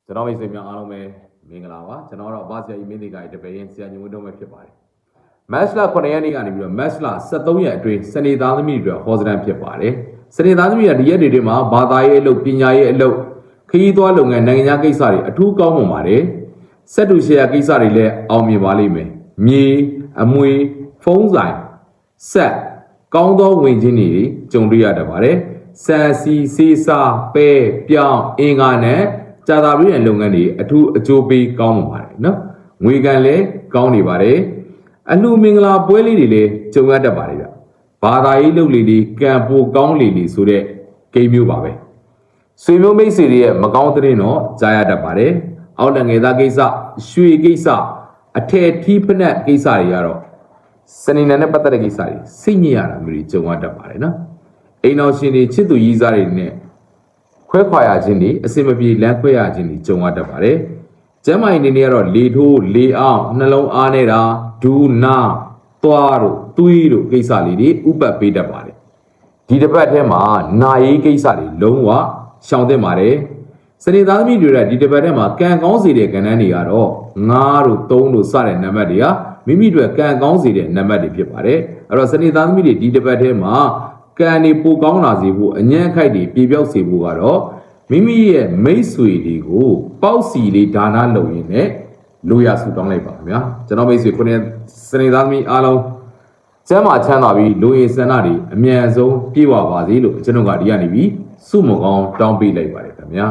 ကျွန်တော်မိတ်ဆွေများအားလုံးပဲမင်္ဂလာပါကျွန်တော်တော့ဘာဆရာကြီးမင်းဒီကတပည့်ရင်ဆရာညွှန်တော့မဲ့ဖြစ်ပါတယ်မတ်လ9ရက်နေ့ကနေပြီးတော့မတ်လ13ရက်အတွင်းစနေသားသမီးတွေဟောစတန်းဖြစ်ပါတယ်စနေသားသမီးကဒီရက်တွေမှာဘာသာရေးအလုပ်ပညာရေးအလုပ်ခရီးသွားလုပ်ငန်းနိုင်ငံခြားကိစ္စတွေအထူးကောင်းမွန်ပါတယ်စက်တူရှယ်ယာကိစ္စတွေလည်းအောင်မြင်ပါလိမ့်မယ်မြေအမွေဖုံးဆိုင်ဆက်ကောင်းသောဝင်ခြင်းတွေကြုံတွေ့ရတတ်ပါတယ်ဆန်စီစေးစားပဲပြောင်းအင်္ဂါနဲ့ကြာသာပြည်ရဲ့လုပ်ငန်းတွေအထူးအကျိုးပေးကောင်းမှာပါတယ်နော်ငွေကန်လည်းကောင်းနေပါတယ်အလှမင်္ဂလာပွဲလေးတွေလည်းကြုံရတတ်ပါတယ်ဗျဘာသာရေးလုပ်လေးတွေကံပိုကောင်းလေးဆိုတဲ့ကိန်းမျိုးပါပဲဆွေမျိုးမိတ်ဆွေတွေရဲ့မကောင်းတဲ့တော့ကြားရတတ်ပါတယ်အောက်တငယ်သားကိစ္စရွှေကိစ္စအထည်ထီးဖက်နှက်ကိစ္စတွေကတော့စနေနဲ့ပတ်သက်တဲ့ကိစ္စတွေစိတ်ညစ်ရတာမျိုးတွေကြုံရတတ်ပါတယ်နော်အိမ်တော်ရှင်တွေချစ်သူရည်စားတွေနဲ့ခွဲခွာရခြင်းတွေအစင်မပြေလမ်းခွဲရခြင်းတွေကြုံရတတ်ပါတယ်။ကျမ်းမာရေးနေကတော့လေထိုးလေအောင်နှလုံးအားနေတာဒူးနာသွားတို့သွေးတို့ကိစ္စလေးတွေဥပတ်ပေးတတ်ပါတယ်။ဒီတစ်ပတ်ထဲမှာနာရေးကိစ္စတွေလုံးဝရှောင်သင့်ပါတယ်။စနေသားသမီးတွေကဒီတစ်ပတ်ထဲမှာကံကောင်းစေတဲ့ကဏ္ဍတွေကတော့9တို့3တို့စတဲ့နံပါတ်တွေကမိမိတို့ကံကောင်းစေတဲ့နံပါတ်တွေဖြစ်ပါတယ်။အဲ့တော့စနေသားသမီးတွေဒီတစ်ပတ်ထဲမှာကံနေပိုကောင်းလာစေဖို့အញ្ញံ့ခိုက်တွေပြေပြောက်စေဖို့ကတော့မိမိရဲ့မိတ်ဆွေတွေကိုပေါက်စီလေးဒါနလုပ်ရင်းနဲ့လိုရဆူတောင်းလိုက်ပါခင်ဗျာကျွန်တော်မိတ်ဆွေခုနှစ်စနေသားသမီးအားလုံးကျမ်းမာချမ်းသာပြီးလူရည်စန္ဒတွေအမြန်ဆုံးပြည့်ဝပါစေလို့ကျွန်တော်ကဒီကနေပြီးစုမကောင်းတောင်းပေးလိုက်ပါတယ်ခင်ဗျာ